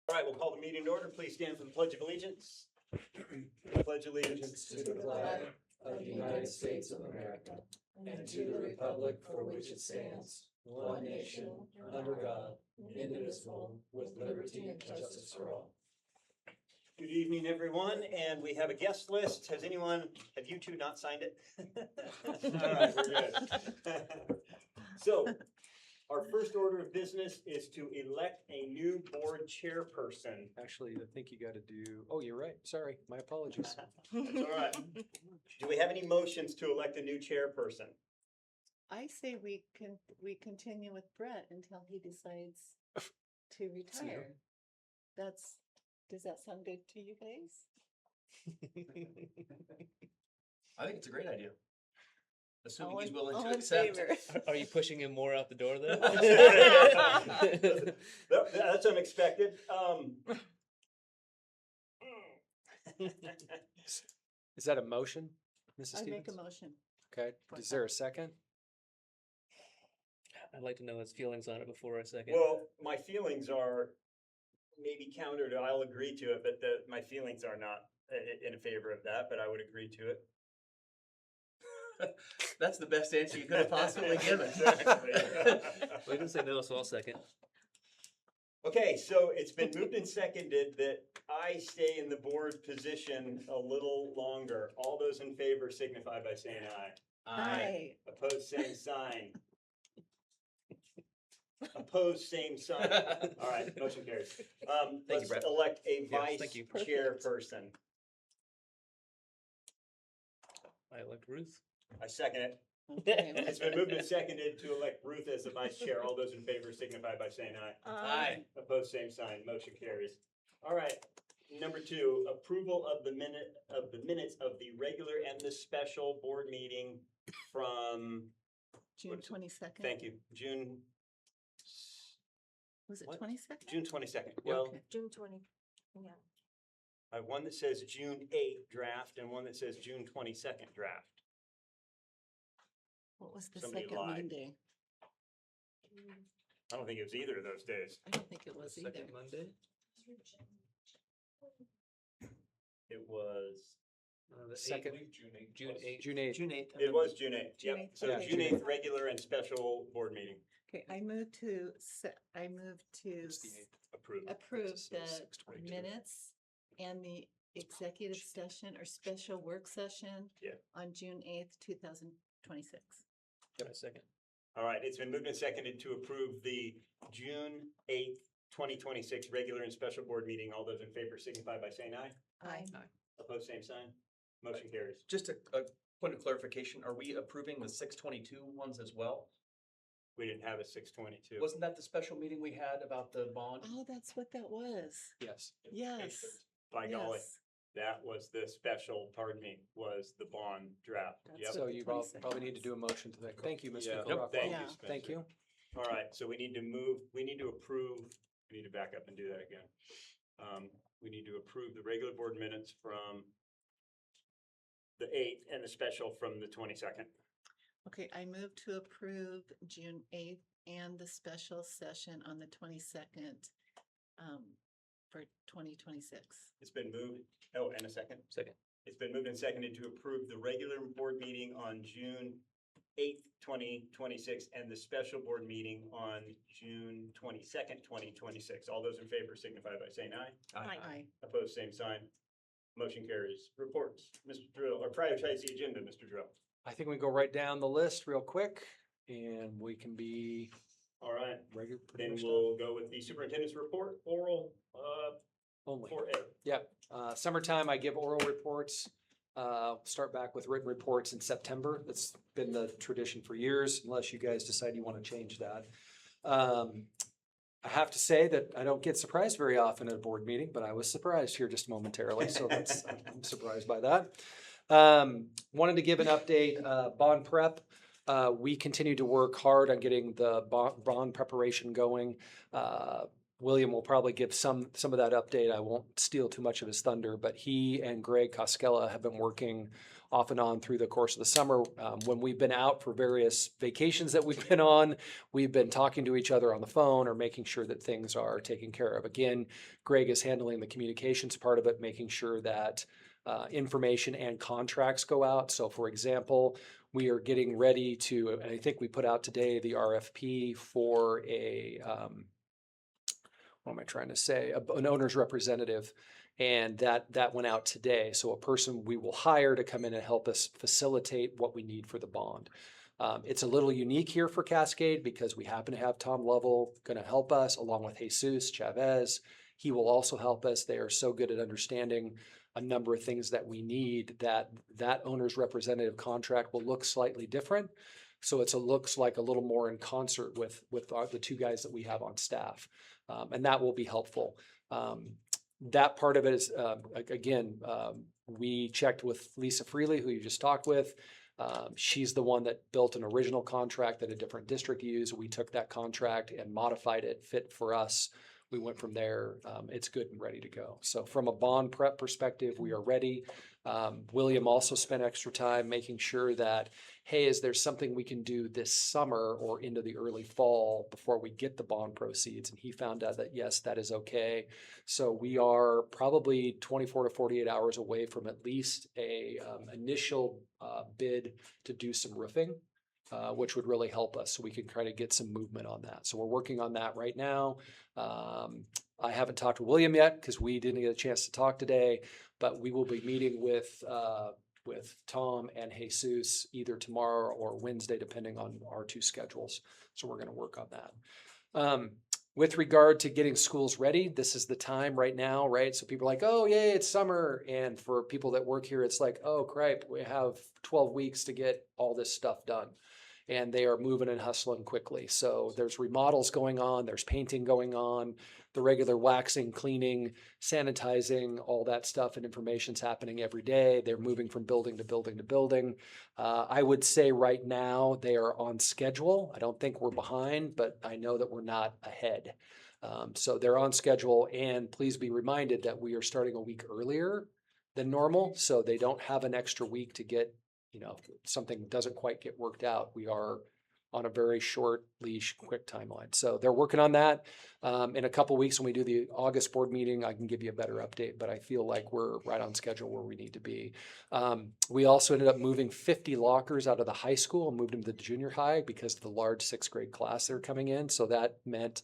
All right, we'll call the meeting to order. Please stand for the Pledge of Allegiance. I pledge allegiance To the flag of the United States of America and to the republic for which it stands, one nation, under God, indivisible, with liberty and justice for all. Good evening, everyone, and we have a guest list. Have you two not signed it? All right, we're good. So, our first order of business is to elect a new board chairperson. Actually, I think you got to do, oh, you're right. Sorry, my apologies. That's all right. Do we have any motions to elect a new chairperson? I say we continue with Brett until he decides to retire. Does that sound good to you guys? I think it's a great idea. Assuming All he's in- willing all to in accept. favor? Are you pushing him more out the door then? That's unexpected. Is that a motion, Mrs. I make a Stevens? motion. Okay, is there a second? I'd like to know his feelings on it before I second. Well, my feelings are maybe counter to, I'll agree to it, but my feelings are not in favor of that, but I would agree to it. That's the best answer you could have possibly given. Exactly. We didn't say no, so I'll second. Okay, so it's been moved and seconded that I stay in the board position a little longer. All those in favor signify by saying aye. Aye. Opposed, same sign. Opposed, same sign. All right, motion carries. Thank you, Let's Brett. elect a Yes, vice thank you. chairperson. I elect Ruth. I second it. Okay. It's been moved and seconded to elect Ruth as the vice chair. All those in favor signify by saying aye. Aye. Opposed, same sign. Motion carries. All right. Number 2, approval of the minutes of the regular and the special board meeting from, June 22nd. thank you, June Was it What? 22nd? June 22nd. Well, Okay. June 20, yeah. I have one that says June 8th draft and one that says June 22nd draft. What was the Somebody second lied. Monday? I don't think it was either of those days. I don't think it was either. Second Monday? It was, The Second. June 8th. June 8th. June 8th. it was June 8th. June Yep. 8th, So okay. June 8th, regular and special board meeting. Okay, I move to It's the 8th. Approved. approve It's the 6/22. minutes and the executive session or special work session Yeah. on June 8th, 2026. I second. All right, it's been moved and seconded to approve the June 8th, 2026 regular and special board meeting. All those in favor signify by saying aye. Aye. Opposed, same sign. Motion carries. Just a point of clarification, are we approving the 622 ones as well? We didn't have a 622. Wasn't that the special meeting we had about the bond? Oh, that's what that was. Yes. Yes. By golly, Yes. that was the special, pardon me, was the bond draft. That's Yep. So the you 22nd probably need to was. do a motion to that. Thank you, Mr. Yep, Rockwell. thank Yeah. you, Spencer. Thank you. All right, so we need to approve, we need to back up and do that again. We need to approve the regular board minutes from the 8th and the special from the 22nd. Okay, I move to approve June 8th and the special session on the 22nd for 2026. It's been moved, oh, and a second. Second. It's been moved and seconded to approve the regular board meeting on June 8th, 2026, and the special board meeting on June 22nd, 2026. All those in favor signify by saying aye. Aye. Opposed, same sign. Motion carries. Reports, Mr. Drill, or prioritize the agenda, Mr. Drill. I think we go right down the list real quick and we can be All right, regular. pretty then much we'll go with the superintendent's report, oral, only. 4A. Yep. Summertime, I give oral reports. Start back with written reports in September. That's been the tradition for years, unless you guys decide you want to change that. I have to say that I don't get surprised very often at a board meeting, but I was surprised here just momentarily, so I'm surprised by that. Wanted to give an update, bond prep. We continue to work hard on getting the bond preparation going. William will probably give some of that update. I won't steal too much of his thunder, but he and Greg Cascade have been working off and on through the course of the summer. When we've been out for various vacations that we've been on, we've been talking to each other on the phone or making sure that things are taken care of. Again, Greg is handling the communications part of it, making sure that information and contracts go out. So for example, we are getting ready to, and I think we put out today the RFP for what am I trying to say? An owner's representative. And that went out today. So a person we will hire to come in and help us facilitate what we need for the bond. It's a little unique here for Cascade because we happen to have Tom Lovell going to help us along with Jesus Chavez. He will also help us. They are so good at understanding a number of things that we need that owner's representative contract will look slightly different. So looks like a little more in concert with the two guys that we have on staff. And that will be helpful. That part of it is, again, we checked with Lisa Freely, who you just talked with. She's the one that built an original contract that a different district used. We took that contract and modified it, fit for us. We went from there. It's good and ready to go. So from a bond prep perspective, we are ready. William also spent extra time making sure that, hey, is there something we can do this summer or into the early fall before we get the bond proceeds? And he found out that, yes, that is okay. So we are probably 24 to 48 hours away from at least a initial bid to do some roofing. Which would really help us so we can kind of get some movement on that. So we're working on that right now. I haven't talked to William yet because we didn't get a chance to talk today, but we will be meeting with Tom and Jesus either tomorrow or Wednesday, depending on our two schedules. So we're going to work on that. With regard to getting schools ready, this is the time right now, right? So people are like, oh, yay, it's summer. And for people that work here, it's like, oh, cripe, we have 12 weeks to get all this stuff done. And they are moving and hustling quickly. So there's remodels going on, there's painting going on, the regular waxing, cleaning, sanitizing, all that stuff and information's happening every day. They're moving from building to building to building. I would say right now they are on schedule. I don't think we're behind, but I know that we're not ahead. So they're on schedule, and please be reminded that we are starting a week earlier than normal. So they don't have an extra week to get, if something doesn't quite get worked out, we are on a very short leash, quick timeline. So they're working on that. In a couple of weeks when we do the August board meeting, I can give you a better update, but I feel like we're right on schedule where we need to be. We also ended up moving 50 lockers out of the high school and moved them to the junior high because of the large 6th grade class they're coming in. So that meant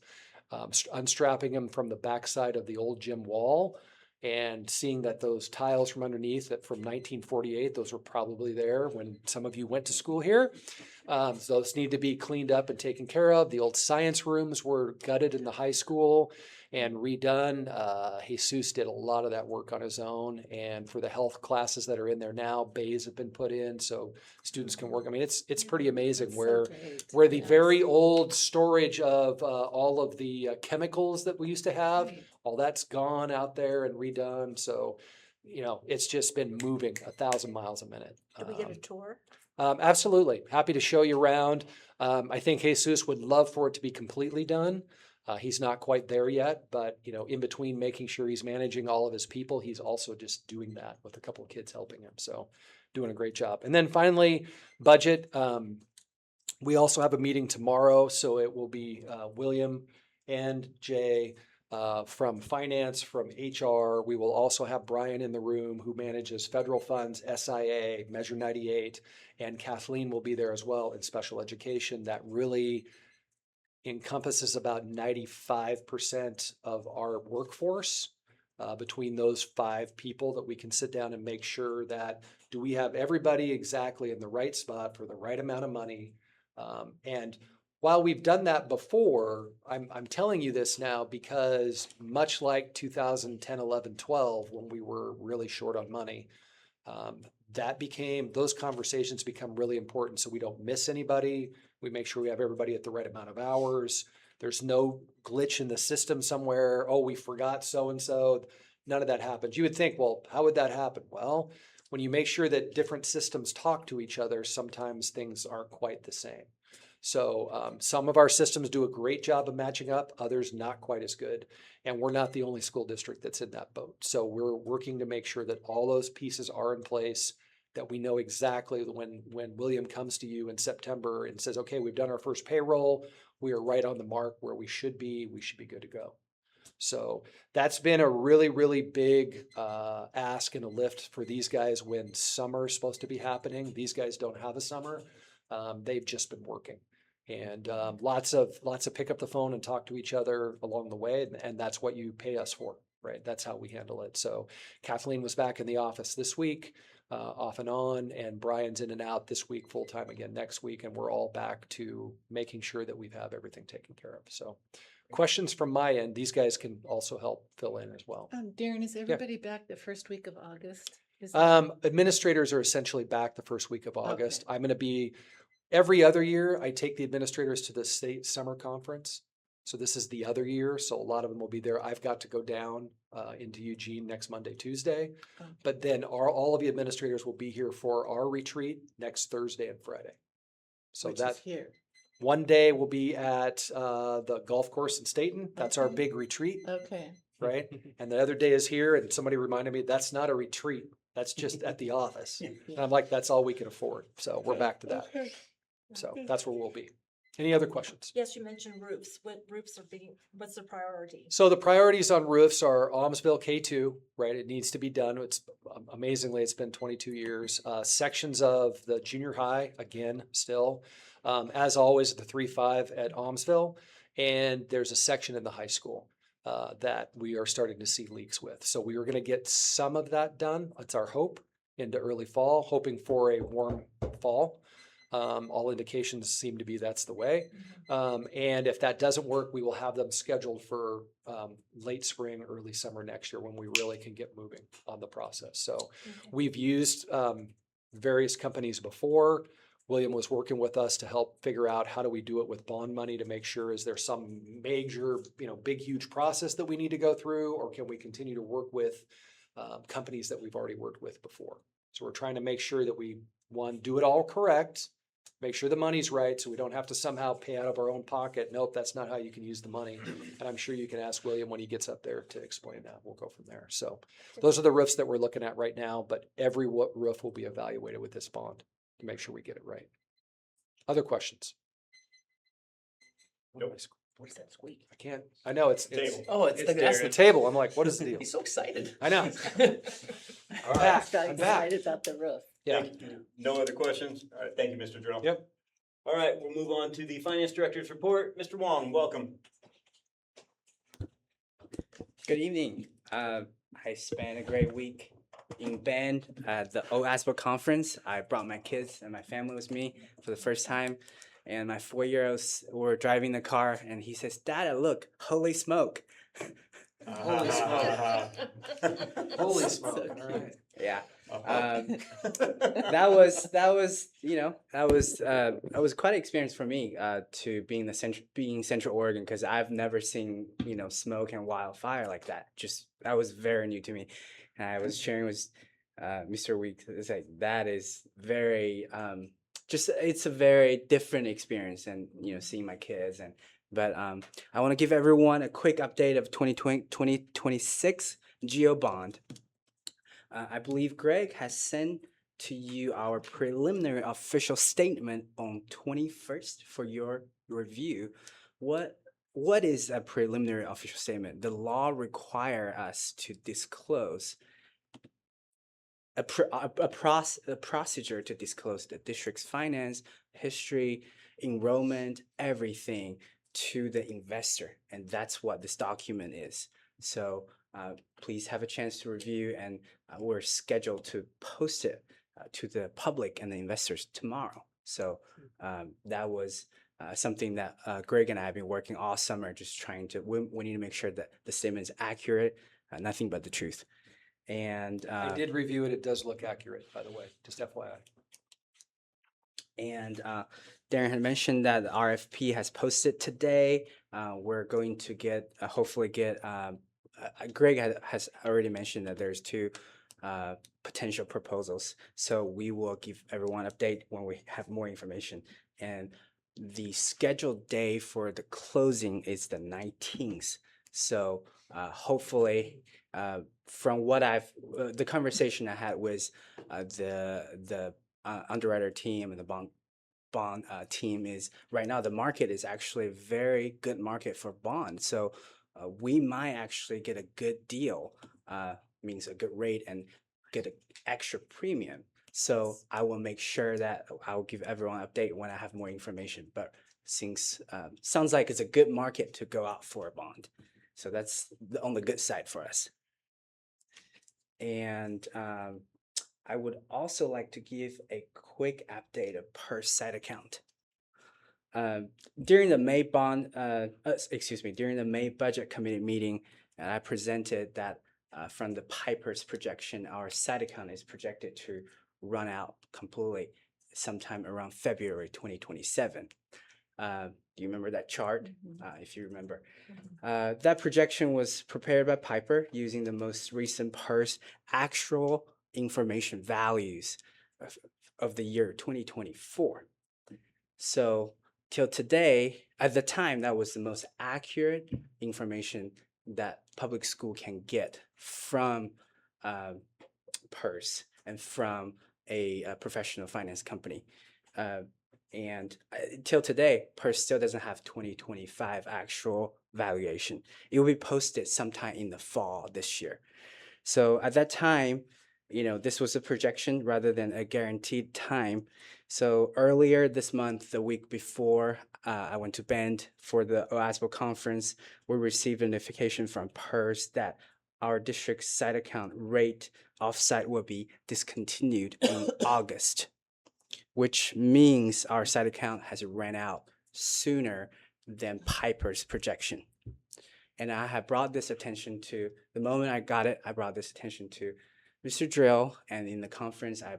unstrapping them from the backside of the old gym wall and seeing that those tiles from underneath that from 1948, those were probably there when some of you went to school here. So those need to be cleaned up and taken care of. The old science rooms were gutted in the high school and redone. Jesus did a lot of that work on his own. And for the health classes that are in there now, bays have been put in so students can work. I mean, it's pretty amazing where the very old storage of all of the chemicals that we used to have, all that's gone out there and redone. So, it's just been moving 1,000 miles a minute. Can we get a tour? Absolutely. Happy to show you around. I think Jesus would love for it to be completely done. He's not quite there yet, but in between making sure he's managing all of his people, he's also just doing that with a couple of kids helping him. So doing a great job. And then finally, budget. We also have a meeting tomorrow, so it will be William and Jay from finance, from HR. We will also have Brian in the room who manages federal funds, SIA, Measure 98, and Kathleen will be there as well in special education. That really encompasses about 95% of our workforce between those 5 people that we can sit down and make sure that do we have everybody exactly in the right spot for the right amount of money. And while we've done that before, I'm telling you this now because much like 2010, 11, 12, when we were really short on money, those conversations become really important so we don't miss anybody. We make sure we have everybody at the right amount of hours. There's no glitch in the system somewhere. Oh, we forgot so-and-so. None of that happens. You would think, well, how would that happen? Well, when you make sure that different systems talk to each other, sometimes things aren't quite the same. So some of our systems do a great job of matching up, others not quite as good. And we're not the only school district that's in that boat. So we're working to make sure that all those pieces are in place that we know exactly when William comes to you in September and says, okay, we've done our first payroll, we are right on the mark where we should be good to go. So that's been a really, really big ask and a lift for these guys when summer is supposed to be happening. These guys don't have a summer. They've just been working. And lots of pick up the phone and talk to each other along the way. And that's what you pay us for, right? That's how we handle it. So Kathleen was back in the office this week, off and on, and Brian's in and out this week, full time again next week. And we're all back to making sure that we have everything taken care of. So questions from my end, these guys can also help fill in as well. Darren, is everybody back the first week of August? Administrators are essentially back the first week of August. Okay. I'm going to be, every other year, I take the administrators to the state summer conference. So this is the other year. So a lot of them will be there. I've got to go down into Eugene next Monday, Tuesday. Okay. But then all of the administrators will be here for our retreat next Thursday and Friday. So Which that is here. one day will be at the golf course in Staten. That's our Okay. big retreat, Okay. right? And the other day is here, and somebody reminded me that's not a retreat. That's just at the office. And I'm like, that's all we can afford. So we're back to that. Okay. So that's where we'll be. Any other questions? Yes, you mentioned roofs. What roofs are being, what's the priority? So the priorities on roofs are Almsville K2, right? It needs to be done. It's amazingly, it's been 22 years. Sections of the junior high, again, still. As always, the 3-5 at Almsville. And there's a section in the high school that we are starting to see leaks with. So we were going to get some of that done. It's our hope into early fall, hoping for a warm fall. All indications seem to be that's the way. And if that doesn't work, we will have them scheduled for late spring, early summer next year when we really can get moving on the process. So we've used various companies before. William was working with us to help figure out how do we do it with bond money to make sure, is there some major, big, huge process that we need to go through, or can we continue to work with companies that we've already worked with before? So we're trying to make sure that we, one, do it all correct, make sure the money's right, so we don't have to somehow pay out of our own pocket. Nope, that's not how you can use the money. And I'm sure you can ask William when he gets up there to explain that. We'll go from there. So those are the roofs that we're looking at right now, but every roof will be evaluated with this bond to make sure we get it right. Other questions? Nope. What is that squeak? I can't, I know it's Table. Oh, it's the that's the Darren. table. I'm like, what is the deal? He's so excited. I know. All right. Back. Got I'm back. excited about the roof. Yeah. Thank you. No other questions? All right, thank you, Mr. Drill. Yep. All right, we'll move on to the Finance Director's report. Mr. Wong, welcome. Good evening. I spent a great week in band at the OASBO conference. I brought my kids and my family with me for the first time. And my 4-year-olds were driving the car, and he says, "Dada, look, holy smoke." Holy smoke. Holy smoke. All right. Yeah. Uh-huh. That was quite an experience for me to be in Central Oregon, because I've never seen smoke and wildfire like that. Just that was very new to me, and I was sharing with Mr. Week. It's like that is very it's a very different experience, and seeing my kids but I want to give everyone a quick update of 2026 Geo Bond. I believe Greg has sent to you our preliminary official statement on 21st for your review. What is a preliminary official statement? The law requires us to disclose a procedure to disclose the district's finance, history, enrollment, everything to the investor. And that's what this document is. So please have a chance to review, and we're scheduled to post it to the public and the investors tomorrow. So that was something that Greg and I have been working all summer, just trying to, we need to make sure that the statement is accurate, nothing but the truth. And I did review it. It does look accurate, by the way, just FYI. And Darren had mentioned that the RFP has posted today. We're going to hopefully get, Greg has already mentioned that there's 2 potential proposals. So we will give everyone an update when we have more information. And the scheduled day for the closing is the 19th. So hopefully, from what the conversation I had with the underwriter team and the bond team is right now the market is actually a very good market for bonds. So we might actually get a good deal, means a good rate and get an extra premium. So I will make sure that I'll give everyone an update when I have more information. But since sounds like it's a good market to go out for a bond. So that's on the good side for us. And I would also like to give a quick update of per site account. During the May during the May budget committee meeting, I presented that from the Piper's projection, our site account is projected to run out completely sometime around February 2027. Do you remember that chart? If you remember. That projection was prepared by Piper using the most recent PERS actual information values of the year 2024. So till today, at the time, that was the most accurate information that public school can get from PERS and from a professional finance company. And till today, PERS still doesn't have 2025 actual valuation. It will be posted sometime in the fall this year. So at that time, this was a projection rather than a guaranteed time. So earlier this month, the week before I went to Bend for the OASBO conference, we received a notification from PERS that our district site account rate offsite will be discontinued in August, which means our site account has ran out sooner than Piper's projection. And I have brought this attention to, the moment I got it, I brought this attention to Mr. Drill, and in the conference, I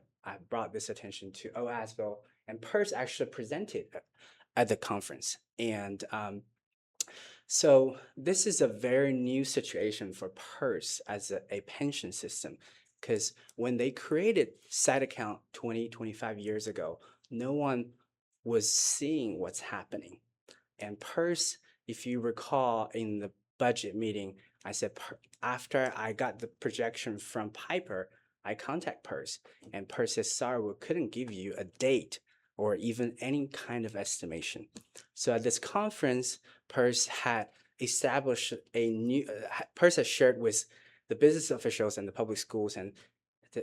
brought this attention to OASBO, and PERS actually presented at the conference. And so this is a very new situation for PERS as a pension system, because when they created site account 20, 25 years ago, no one was seeing what's happening. And PERS, if you recall in the budget meeting, I said, after I got the projection from Piper, I contact PERS, and PERS says, sorry, we couldn't give you a date or even any kind of estimation. So at this conference, PERS had established a new, PERS has shared with the business officials and the public schools, and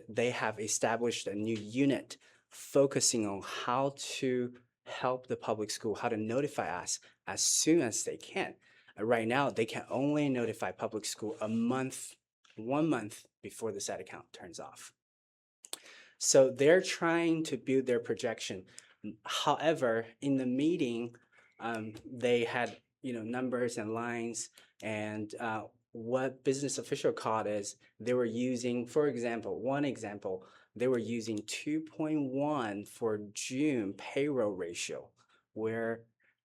they have established a new unit focusing on how to help the public school, how to notify us as soon as they can. Right now, they can only notify public school 1 month before the site account turns off. So they're trying to build their projection. However, in the meeting, they had numbers and lines, and what business official called is they were using, for example, they were using 2.1 for June payroll ratio, where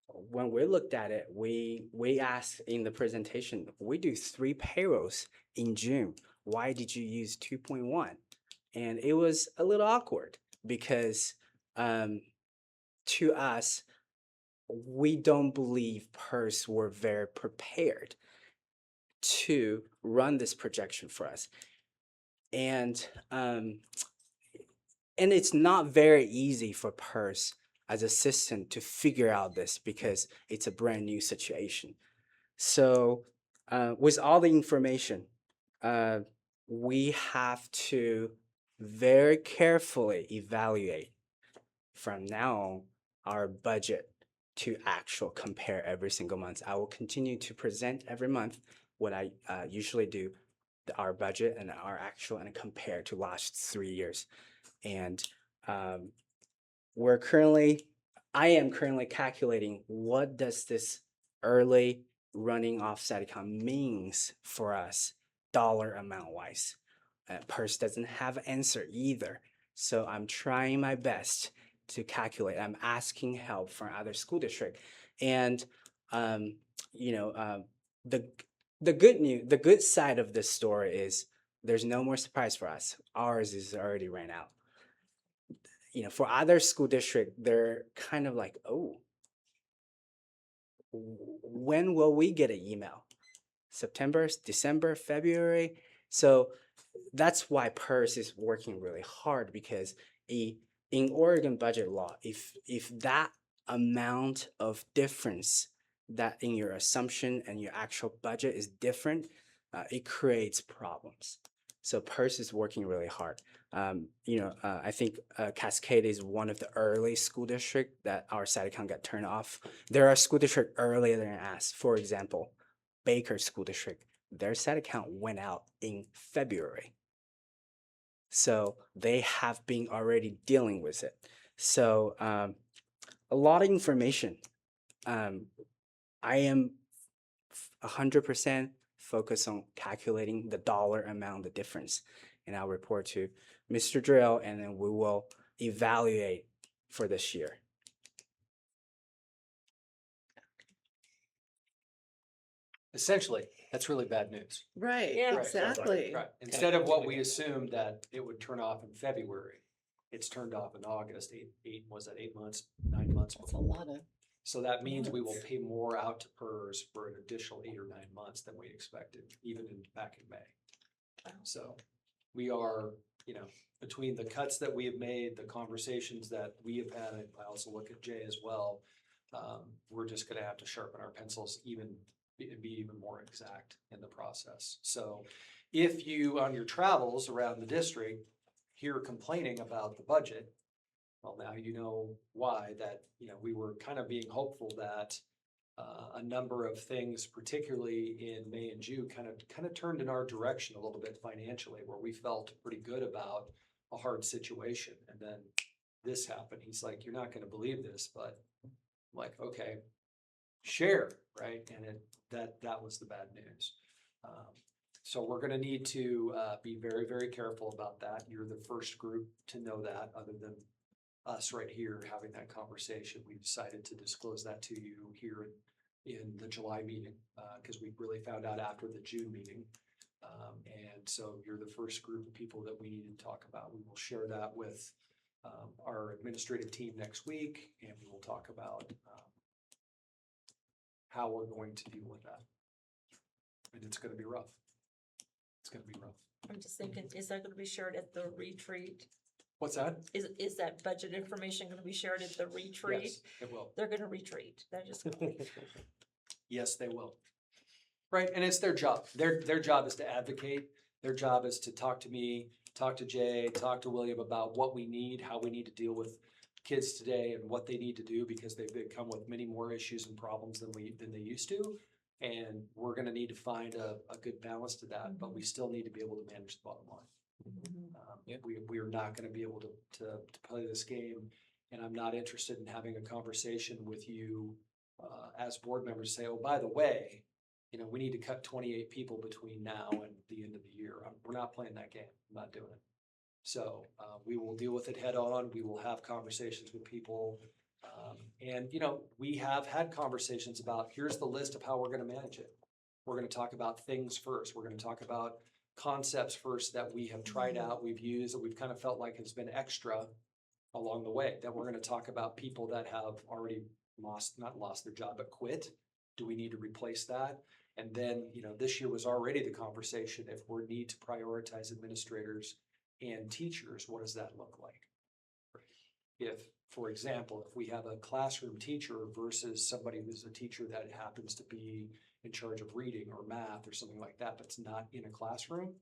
when we looked at it, we asked in the presentation, we do 3 payrolls in June. Why did you use 2.1? And it was a little awkward because to us, we don't believe PERS were very prepared to run this projection for us. And it's not very easy for PERS as a system to figure out this because it's a brand new situation. So with all the information, we have to very carefully evaluate from now on our budget to actual compare every single month. I will continue to present every month what I usually do, our budget and our actual, and compare to last 3 years. And I am currently calculating what does this early running offset account means for us dollar amount wise. PERS doesn't have an answer either. So I'm trying my best to calculate. I'm asking help from other school district. And the good side of this story is there's no more surprise for us. Ours is already ran out. For other school district, they're kind of like, oh, when will we get an email? September, December, February. So that's why PERS is working really hard because in Oregon budget law, if that amount of difference that in your assumption and your actual budget is different, it creates problems. So PERS is working really hard. I think Cascade is one of the early school district that our side account got turned off. There are school district earlier than us. For example, Baker School District, their side account went out in February. So they have been already dealing with it. So a lot of information. I am 100% focused on calculating the dollar amount, the difference, and I'll report to Mr. Drill, and then we will evaluate for this year. Essentially, that's really bad news. Right, Yeah. Right, exactly. Right. Instead of what we assumed that it would turn off in February, it's turned off in August, was that 8 months, 9 months That's a before? lot of, So that means we will pay more out to PERS for an additional 8 or 9 months than we expected, even back in May. So we are, between the cuts that we have made, the conversations that we have had, I also look at Jay as well. We're just gonna have to sharpen our pencils and be even more exact in the process. So if you, on your travels around the district, hear complaining about the budget, well, now you know why, that, we were kind of being hopeful that a number of things, particularly in May and June, kind of turned in our direction a little bit financially, where we felt pretty good about a hard situation. And then this happened. He's like, "You're not gonna believe this," but I'm like, okay, share, right? And that was the bad news. So we're gonna need to be very, very careful about that. You're the first group to know that, other than us right here having that conversation. We decided to disclose that to you here in the July meeting, because we really found out after the June meeting. And so you're the first group of people that we need to talk about. We will share that with our administrative team next week, and we will talk about how we're going to deal with that. And it's gonna be rough. It's gonna be rough. I'm just thinking, is that gonna be shared at the retreat? What's that? Is that budget information gonna be shared at the retreat? Yes, it will. They're gonna retreat. They're just, Yes, they will. Right, and it's their job. Their job is to advocate. Their job is to talk to me, talk to Jay, talk to William about what we need, how we need to deal with kids today and what they need to do, because they've come with many more issues and problems than they used to. And we're gonna need to find a good balance to that, but we still need to be able to manage the bottom line. Yeah. We are not gonna be able to play this game, and I'm not interested in having a conversation with you as board members, say, oh, by the way, we need to cut 28 people between now and the end of the year. We're not playing that game. I'm not doing it. So we will deal with it head on. We will have conversations with people. And we have had conversations about, here's the list of how we're gonna manage it. We're gonna talk about things first. We're gonna talk about concepts first that we have tried out, we've used, that we've kind of felt like has been extra along the way. That we're gonna talk about people that have already not lost their job, but quit. Do we need to replace that? And then, this year was already the conversation, if we need to prioritize administrators and teachers, what does that look like? If, for example, if we have a classroom teacher versus somebody who's a teacher that happens to be in charge of reading or math or something like that, but it's not in a classroom,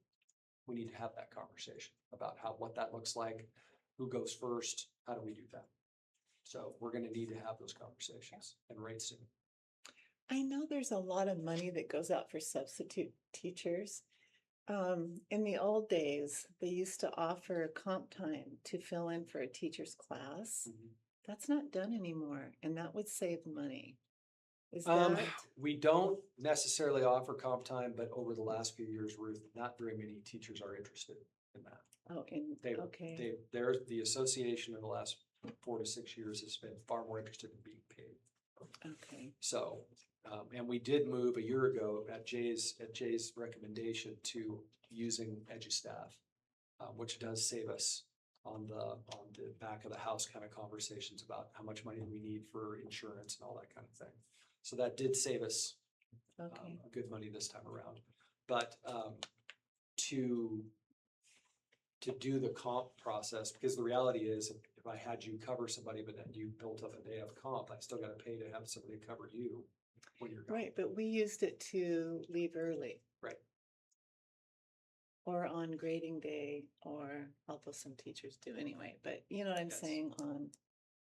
we need to have that conversation about what that looks like, who goes first, how do we do that? So we're gonna need to have those conversations, and right soon. I know there's a lot of money that goes out for substitute teachers. In the old days, they used to offer comp time to fill in for a teacher's class. That's not done anymore, and that would save money. Is that? We don't necessarily offer comp time, but over the last few years, Ruth, not very many teachers are interested in that. Oh, okay. The association in the last 4 to 6 years has been far more interested in being paid. Okay. So, and we did move a year ago at Jay's recommendation to using EduStaff, which does save us on the back of the house kind of conversations about how much money we need for insurance and all that kind of thing. So that did save us Okay. good money this time around. But to do the comp process, because the reality is, if I had you cover somebody, but then you built up a day of comp, I still gotta pay to have somebody cover you when you're gone. Right, but we used it to leave early. Right. Or on grading day, or although some teachers do anyway, but you know what I'm Yes. saying, on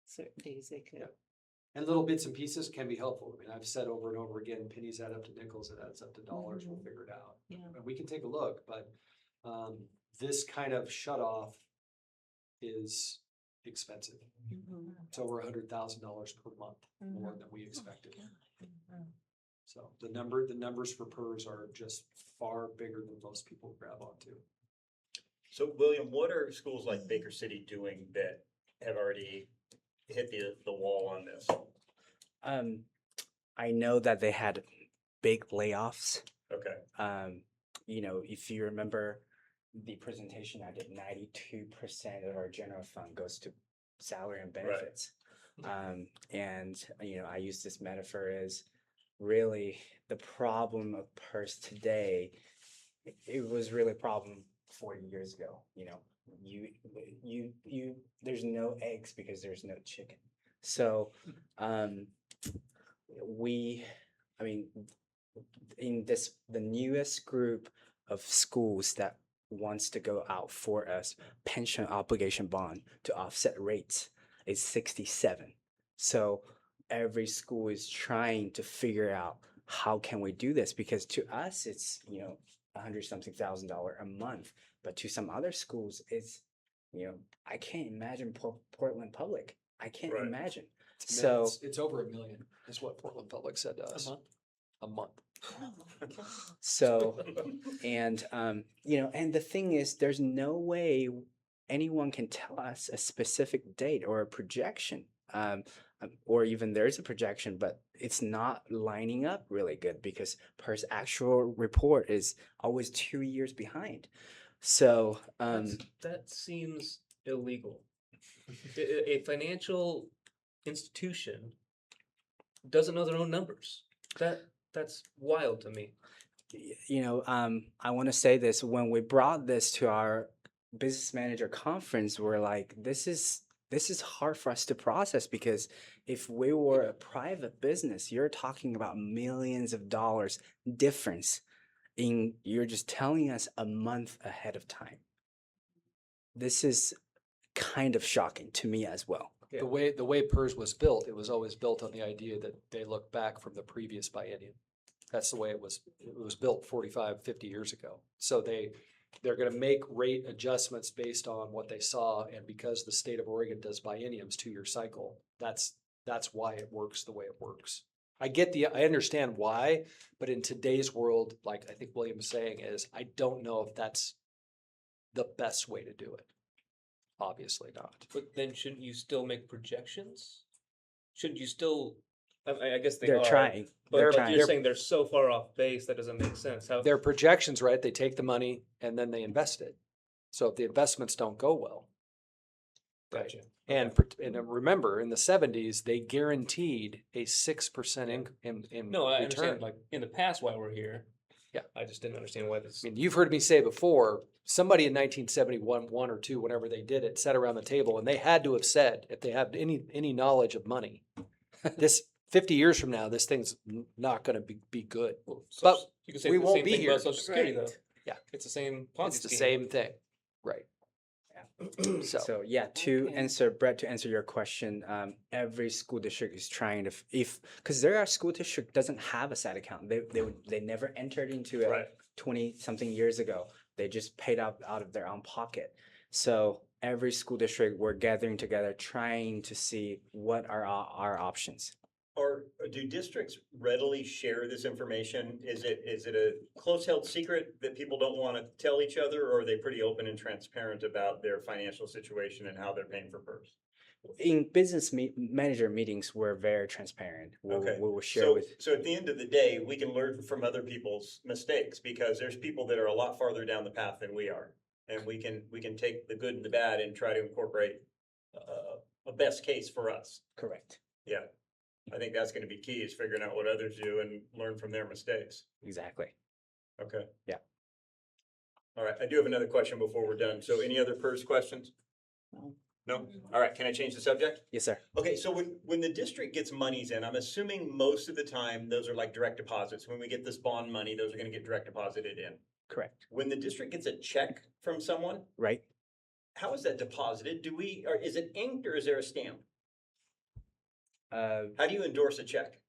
certain days they could. Yeah. And little bits and pieces can be helpful. I mean, I've said over and over again, pennies add up to nickels, it adds up to dollars, we'll figure it out. Yeah. And we can take a look, but this kind of shut off is expensive. It's over $100,000 per month, more than we expected. So the numbers for PERS are just far bigger than most people grab onto. So William, what are schools like Baker City doing that have already hit the wall on this? I know that they had big layoffs. Okay, You know, if you remember the presentation I did, 92% of our general fund goes to salary and benefits. And you know, I use this metaphor as really the problem of PERS today. It was really a problem 40 years ago. You know, you there's no eggs because there's no chicken. So I mean, in the newest group of schools that wants to go out for us, pension obligation bond to offset rates is 67. So every school is trying to figure out how can we do this, because to us it's, you know, $100-something thousand a month, but to some other schools it's, you know, I can't imagine Portland Public. I can't Right. imagine. It's So it's over $1 million is what Portland Public said to us. A month. So, and you know, and the thing is, there's no way anyone can tell us a specific date or a projection, or even there's a projection, but it's not lining up really good because PERS actual report is always 2 years behind. So, That seems illegal. A financial institution doesn't know their own numbers. That's wild to me. you know, I want to say this: when we brought this to our business manager conference, we're like, this is hard for us to process, because if we were a private business, you're talking about millions of dollars difference in, you're just telling us a month ahead of time. This is kind of shocking to me as well. Yeah. The way PERS was built, it was always built on the idea that they look back from the previous biennium. That's the way it was built 45, 50 years ago. So they're gonna make rate adjustments based on what they saw, and because the state of Oregon does bienniums 2-year cycle, that's why it works the way it works. I understand why, but in today's world, like I think William's saying, is I don't know if that's the best way to do it. Obviously not. But then shouldn't you still make projections? Shouldn't you still, I guess they They're are. trying. But They're but trying. you're saying they're so far off base, that doesn't make sense. How, Their projections, right? They take the money and then they invest it. So if the investments don't go well. gotcha. And remember, in the 70s, they guaranteed a 6% in No, I return. understand, like, in the past why we're here. Yeah. I just didn't understand why this. I mean, you've heard me say before, somebody in 1971, 1 or 2, whenever they did it, sat around the table and they had to have said, if they have any knowledge of money, this 50 years from now, this thing's not going to be good. Well, But you could say we the won't same be thing here. about Social Security, though. Right. Yeah. It's the same Ponzi It's the scheme. same thing, right? So So yeah, to Okay. answer Brett, to answer your question, every school district is trying to, because there are school district doesn't have a side account. They never entered into it Right. 20-something years ago. They just paid out of their own pocket. So every school district, we're gathering together, trying to see what are our options. Or do districts readily share this information? Is it a close held secret that people don't want to tell each other, or are they pretty open and transparent about their financial situation and how they're paying for PERS? In business manager meetings, we're very transparent. Okay. We will share So, with. so at the end of the day, we can learn from other people's mistakes, because there's people that are a lot farther down the path than we are. And we can take the good and the bad and try to incorporate a best case for us. Correct. Yeah. I think that's gonna be key, is figuring out what others do and learn from their mistakes. Exactly. Okay. Yeah. All right, I do have another question before we're done. So any other PERS questions? No. No? All right, can I change the subject? Yes, sir. Okay, so when the district gets monies in, I'm assuming most of the time, those are like direct deposits. When we get this bond money, those are gonna get direct deposited in. Correct. When the district gets a check from someone, Right. how is that deposited? Or is it inked or is there a stamp? How do you endorse a check?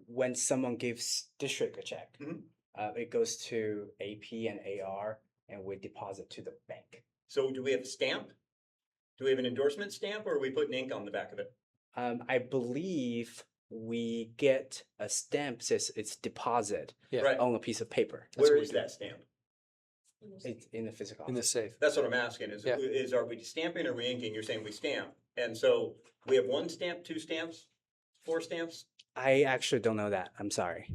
When someone gives district a check, Mhm. it goes to AP and AR, and we deposit to the bank. So do we have a stamp? Do we have an endorsement stamp or are we putting ink on the back of it? I believe we get a stamp says it's deposit Yeah. Right. on a piece of paper. That's Where what we is do. that stamp? It's in the physical. In the office. safe. That's what I'm asking Yeah. are we stamping or are we inking? You're saying we stamp. And so we have one stamp, two stamps, four stamps? I actually don't know that. I'm sorry.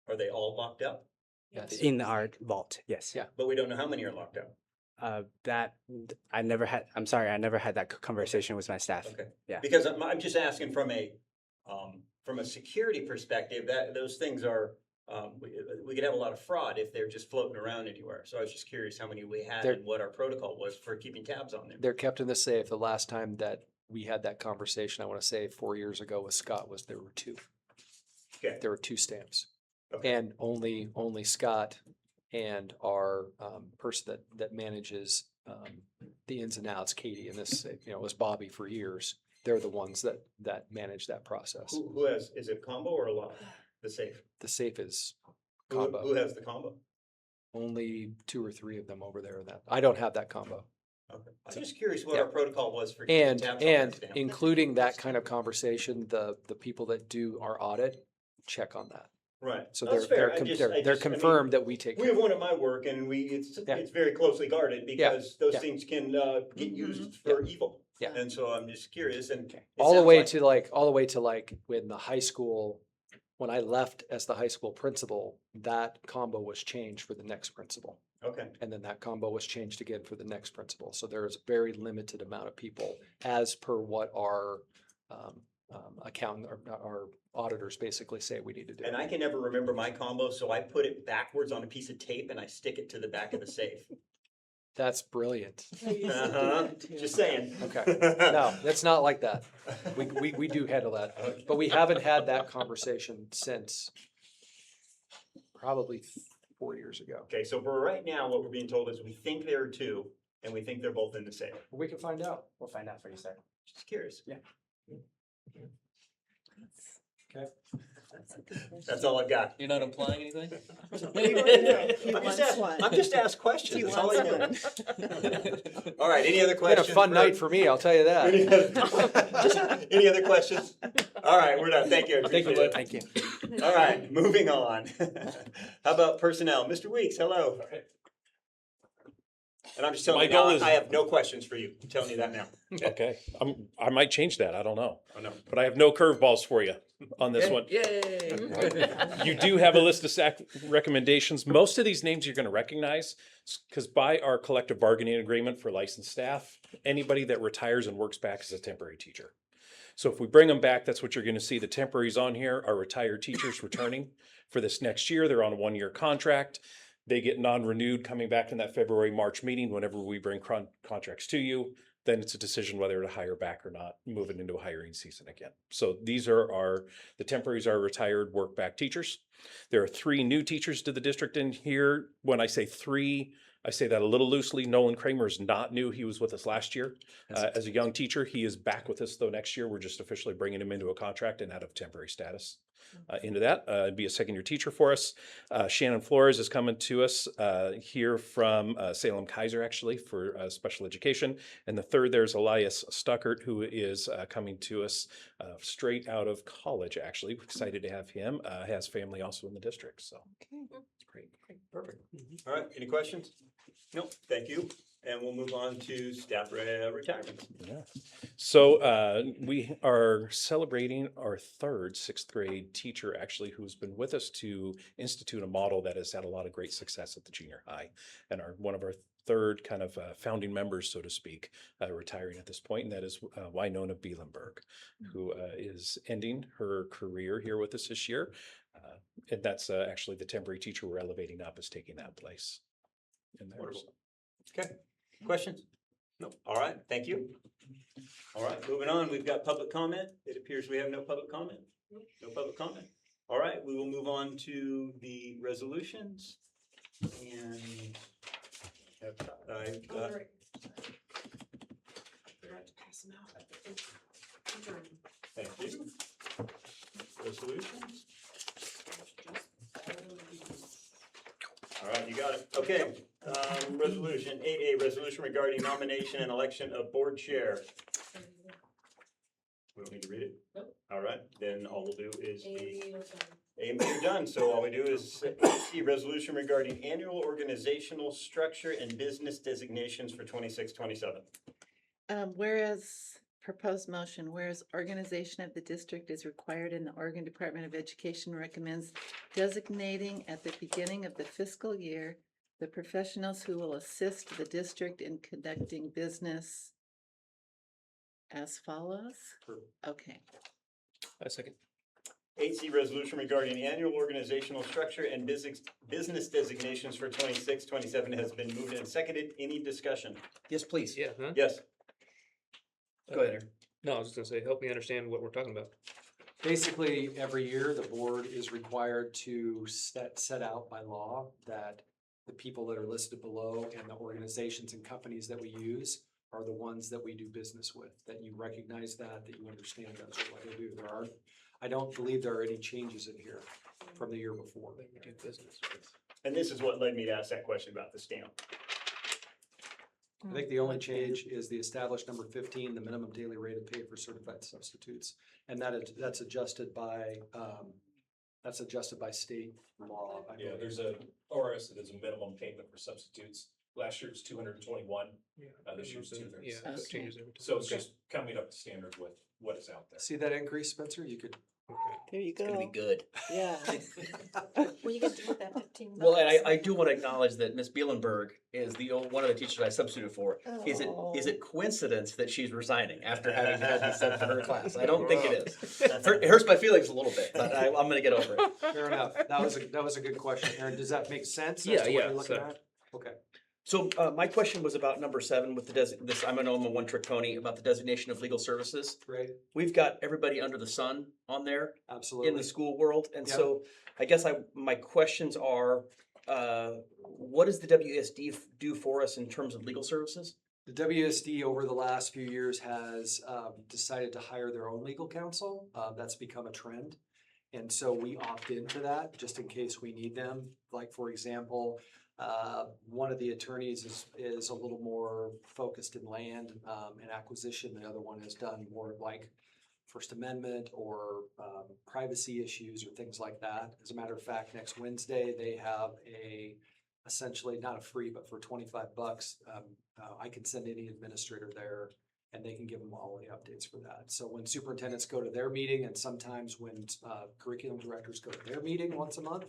Are they all locked up? Yes. In our vault, yes. Yeah. But we don't know how many are locked up. That I never had. I'm sorry, I never had that conversation with my staff. Okay. Yeah. Because I'm just asking from a security perspective, that those things are, we could have a lot of fraud if they're just floating around anywhere. So I was just curious how many we had They're- and what our protocol was for keeping tabs on them. They're kept in the safe. The last time that we had that conversation, I want to say 4 years ago with Scott, was there were two. Okay. There were two stamps. Okay. And only Scott and our person that manages the ins and outs, Katie, and this, was Bobby for years. They're the ones that manage that process. Who has, is it combo or a lock? The safe? The safe is Who combo. has the combo? Only 2 or 3 of them over there. That I don't have that combo. Okay. I'm just curious what Yeah. our protocol was for keeping And tabs on that stamp. including that kind of conversation, the people that do our audit check on that. Right. So That's fair. I they're mean, confirmed that we take We care have of one at my work and it's Yeah. very closely guarded because those yeah. things can get used for evil. Yeah. And so I'm just curious and. Okay. it All the sounds way like- to like when the high school, when I left as the high school principal, that combo was changed for the next principal. Okay, And then that combo was changed again for the next principal. So there is a very limited amount of people as per what our accountant, our auditors basically say we need to do. and I can never remember my combo, so I put it backwards on a piece of tape and I stick it to the back of the safe. That's brilliant. I used to do Uh-huh, that too. just saying. Okay. No, that's not like that. We do handle that. Okay. But we haven't had that conversation since probably 4 years ago. Okay, so for right now, what we're being told is we think there are two and we think they're both in the safe. We can find out. We'll find out for you, sir. Just curious. Yeah. Okay. That's a good question. That's all I've got. You're not implying anything? He I'm wants just one. I'm just asked questions. He That's all I wants do. All right, any other Been a questions? fun for- night for me, I'll tell you Any that. other any other questions? All right, we're done. Thank you. I Thank you, appreciate it. Thank you. All right, moving on. How about personnel? Mr. Weeks, hello. And I'm just telling My you now, goal is- I have no questions for you. I'm telling you that now. Okay, I might change that, I don't know. Oh, no. But I have no curveballs for you on this one. Yay! You do have a list of recommendations. Most of these names you're gonna recognize, because by our collective bargaining agreement for licensed staff, anybody that retires and works back as a temporary teacher. So if we bring them back, that's what you're gonna see. The temporaries on here are retired teachers returning for this next year. They're on a 1-year contract. They get non-renewed coming back in that February, March meeting. Whenever we bring contracts to you, then it's a decision whether to hire back or not, moving into a hiring season again. So these are the temporaries are retired work back teachers. There are 3 new teachers to the district in here. When I say 3, I say that a little loosely. Nolan Kramer is not new. He was with us last year as a young teacher. He is back with us though next year. We're just officially bringing him into a contract and out of temporary status. Into that, be a 2nd-year teacher for us. Shannon Flores is coming to us here from Salem Kaiser, actually, for special education. And the 3rd, there's Elias Stuckert, who is coming to us straight out of college, actually. Excited to have him. Has family also in the district, so Okay. it's great. Perfect. All right, any questions? No, thank you. And we'll move on to staff retirement. Yeah. So we are celebrating our third sixth grade teacher, actually, who's been with us to institute a model that has had a lot of great success at the junior high, and one of our third kind of founding members, so to speak, retiring at this point, and that is Winona Bielenberg, who is ending her career here with us this year. And that's actually the temporary teacher we're elevating up is taking that place in there. Wonderful. Okay, questions? No, all right, thank you. All right, moving on, we've got public comment. It appears we have no public comment. No public comment. All right, we will move on to the resolutions. And I've got, thank you. Resolutions. All right, you got it. Okay, resolution 8A, resolution regarding nomination and election of board chair. We don't need to read it? Nope. All right, then all we'll do is the A and B are done. So all we do is see resolution regarding annual organizational structure and business designations for 26-27. Whereas proposed motion, whereas organization of the district is required and the Oregon Department of Education recommends designating at the beginning of the fiscal year the professionals who will assist the district in conducting business as follows. Okay. A second. 8C resolution regarding annual organizational structure and business designations for 26-27 has been moved and seconded. Any discussion? Yes, please. Yeah, huh? Yes. Go ahead, Aaron. No, I was just gonna say, help me understand what we're talking about. Basically, every year, the board is required to set out by law that the people that are listed below and the organizations and companies that we use are the ones that we do business with, that you recognize that you understand that's what they do. I don't believe there are any changes in here from the year before. That we do business with. And this is what led me to ask that question about the stamp. I think the only change is the established number 15, the minimum daily rate of pay for certified substitutes. And that's adjusted by state law. I Yeah, believe. there's a ORS that is a minimum payment for substitutes. Last year was 221. Yeah. This year's Yeah, 236. that Okay. changes every time. So it's just coming up to standard with what is out there. See that increase, Spencer? You could. Okay. There you It's gonna be go. good. Yeah. What are you gonna do with that $15? Well, and I do want to acknowledge that Miss Bielenberg is one of the teachers I substituted for. Is it coincidence that she's resigning after having had to sub for her class? I don't think it is. It hurts my feelings a little bit, but I'm gonna get over it. Fair enough. That was a good question, Aaron. Does that make sense? as Yeah, to what yeah, you're looking so- at? Okay. So my question was about number 7 with I know I'm a one-trick pony about the designation of legal services. Great. We've got everybody under the sun on there Absolutely. in the school world, and Yep. so I guess my questions are, what does the WSD do for us in terms of legal services? The WSD over the last few years has decided to hire their own legal counsel. That's become a trend. And so we opt into that just in case we need them. Like, for example, one of the attorneys is a little more focused in land and acquisition. The other one has done more like First Amendment or privacy issues or things like that. As a matter of fact, next Wednesday, they have essentially not a free, but for $25, I can send any administrator there and they can give them all the updates for that. So when superintendents go to their meeting and sometimes when curriculum directors go to their meeting once a month,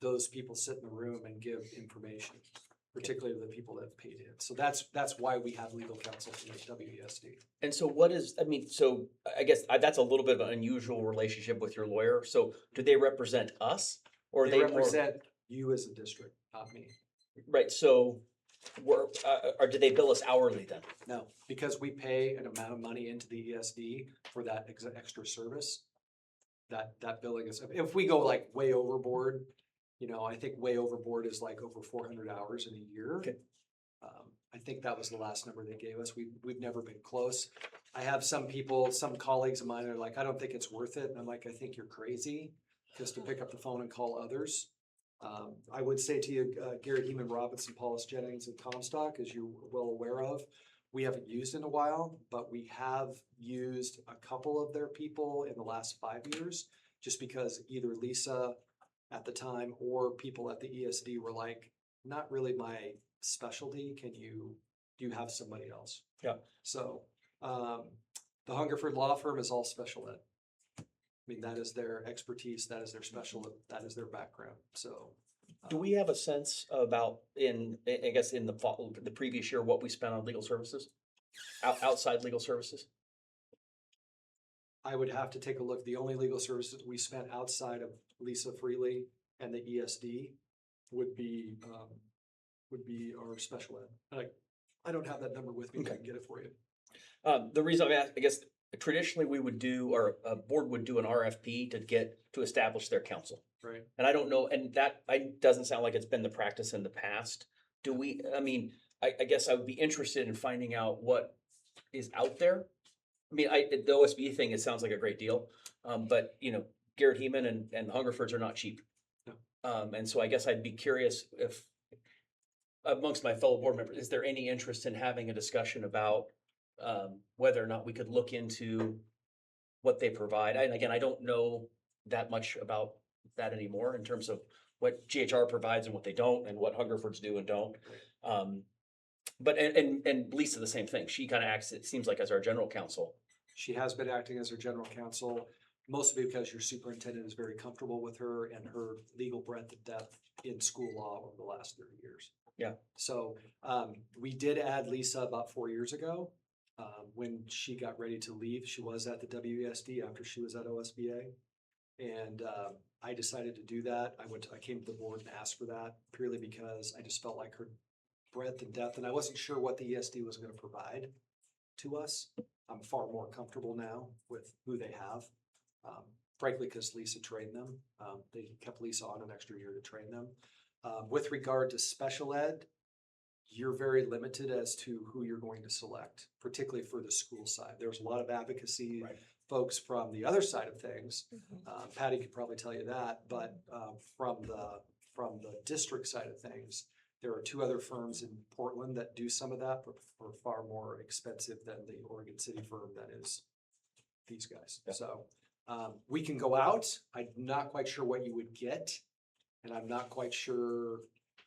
those people sit in the room and give information, particularly the people that have paid in. So that's why we have legal counsel from the WESD. And so so I guess that's a little bit of an unusual relationship with your lawyer. So do they represent us or They more- represent you as a district, not me. Right, so or do they bill us hourly then? No, because we pay an amount of money into the ESD for that extra service. That billing is, if we go like way overboard, I think way overboard is like over 400 hours in a year. Okay. I think that was the last number they gave us. We've never been close. I have some colleagues of mine are like, I don't think it's worth it. And I'm like, I think you're crazy just to pick up the phone and call others. I would say to you, Gary Heeman Robinson, Paulus Jennings, and Comstock, as you're well aware of, we haven't used in a while, but we have used a couple of their people in the last 5 years, just because either Lisa at the time or people at the ESD were like, not really my specialty, do you have somebody else? Yeah. So, the Hungerford Law Firm is all special ed. I mean, that is their expertise, that is their that is their background, so. Do we have a sense about I guess in the previous year, what we spent on legal services? Outside legal services? I would have to take a look. The only legal services we spent outside of Lisa Freely and the ESD would be our special ed. And I don't have that number with me, but I can get it for you. The reason I'm asking, I guess traditionally we would do, or a board would do an RFP to establish their council. Right. And I don't know, and that doesn't sound like it's been the practice in the past. I guess I would be interested in finding out what is out there. I mean, the OSB thing, it sounds like a great deal, but Garrett Heeman and Hungerfords are not cheap. No. And so I guess I'd be curious if amongst my fellow board members, is there any interest in having a discussion about whether or not we could look into what they provide? And again, I don't know that much about that anymore in terms of what GHR provides and what they don't, and what Hungerfords do and don't. But Lisa, the same thing. She kind of acts, it seems like, as our general counsel. She has been acting as our general counsel, mostly because your superintendent is very comfortable with her and her legal breadth and depth in school law over the last 30 years. Yeah. So we did add Lisa about 4 years ago. When she got ready to leave, she was at the WESD after she was at OSBA. And I decided to do that. I came to the board and asked for that purely because I just felt like her breadth and depth, and I wasn't sure what the ESD was going to provide to us. I'm far more comfortable now with who they have, frankly, because Lisa trained them. They kept Lisa on an extra year to train them. With regard to special ed, you're very limited as to who you're going to select, particularly for the school side. There's a lot of advocacy folks from the other side of things. Patty could probably tell you that, but from the district side of things, there are 2 other firms in Portland that do some of that, but are far more expensive than the Oregon City firm that is these guys. Yeah. So we can go out. I'm not quite sure what you would get, and I'm not quite sure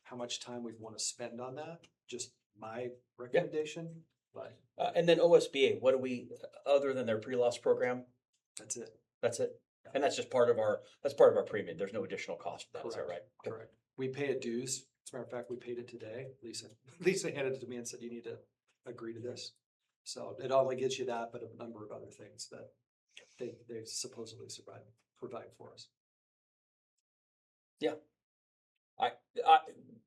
how much time we'd want to spend on that. Just my recommendation, but And then OSBA, what do we, other than their pre-loss program? that's it. That's it. And that's just part of our premium. There's no additional cost for that. Is that right? Correct. We pay a dues. As a matter of fact, we paid it today. Lisa handed it to me and said, you need to agree to this. So it only gets you that, but a number of other things that they supposedly provide for us. Yeah.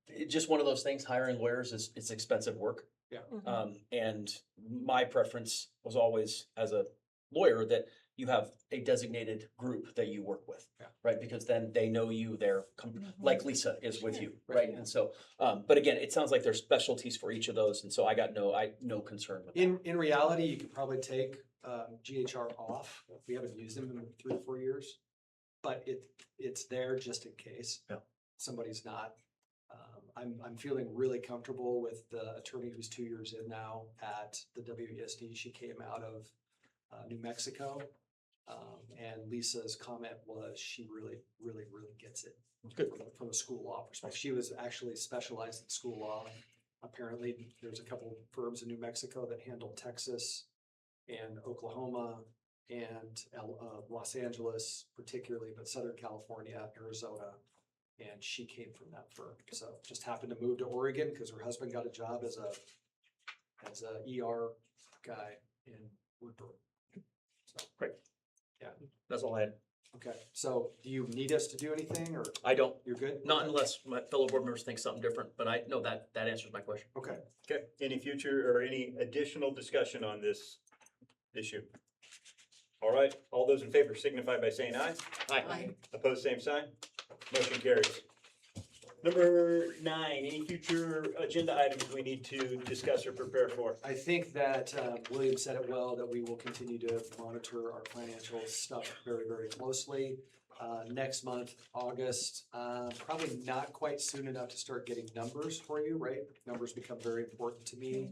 It's just one of those things, hiring lawyers it's expensive work. Yeah. And my preference was always, as a lawyer, that you have a designated group that you work with, Yeah. right? Because then they know you, like Lisa is with you, Right. right? And so, but again, it sounds like there's specialties for each of those, and so I got no concern with that. In reality, you could probably take GHR off. We haven't used them in 3 or 4 years, but it's there just in case. Yeah. Somebody's not. I'm feeling really comfortable with the attorney who's 2 years in now at the WESD. She came out of New Mexico. And Lisa's comment was she really gets it. Good. From a school law perspective. She was actually specialized in school law. Apparently, there's a couple firms in New Mexico that handle Texas and Oklahoma and Los Angeles particularly, but Southern California, Arizona. And she came from that firm. So just happened to move to Oregon because her husband got a job as a ER guy in Woodburn. So Great. Yeah. That's all I had. Okay, so do you need us to do anything or I don't, you're good? not unless my fellow board members think something different, but I know that answers my question. Okay, Okay, any future or any additional discussion on this issue? All right, all those in favor signify by saying aye. Aye. Opposed, same sign. Motion carries. Number 9, any future agenda items we need to discuss or prepare for? I think that William said it well, that we will continue to monitor our financial stuff very closely. Next month, August, probably not quite soon enough to start getting numbers for you, right? Numbers become very important to me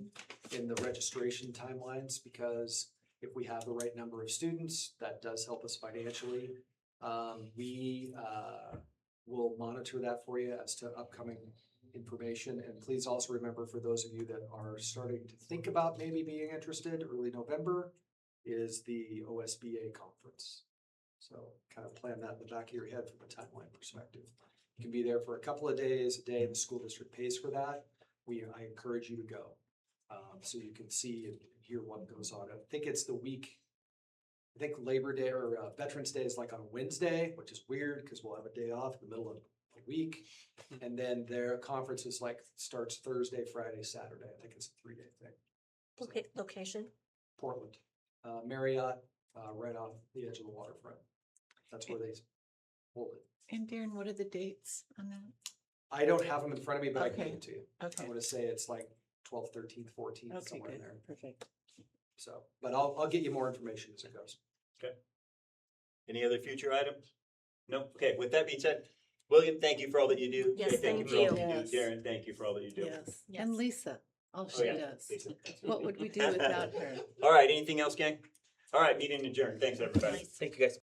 in the registration timelines because if we have the right number of students, that does help us financially. We will monitor that for you as to upcoming information. And please also remember, for those of you that are starting to think about maybe being interested, early November is the OSBA conference. So kind of plan that in the back of your head from a timeline perspective. You can be there for a couple of days, a day, the school district pays for that. I encourage you to go. So you can see and hear what goes on. I think it's the week, I think Labor Day or Veterans Day is like on a Wednesday, which is weird because we'll have a day off in the middle of the week. And then their conference is like, starts Thursday, Friday, Saturday. I think it's a 3-day thing. So, Location? Portland, Marriott, right off the edge of the waterfront. That's where they hold it. And Darren, what are the dates on that? I don't have them in front of me, but I can Okay. give it to you. Okay. I'm gonna say it's like 12th, 13th, 14th, Okay, somewhere in good, there. perfect. So, but I'll get you more information as it goes. Any other future items? No? Okay, with that being said, William, thank you for all that you do. Yes, Jay, thank for all you. that you Yes. do. Darren, thank you for all that you do. Yes, Yes. and Lisa, all Oh, she yeah, does. Lisa. What would we do without her? All right, anything else, gang? All right, meeting adjourned. Thanks, everybody. Nice. Thank you, guys.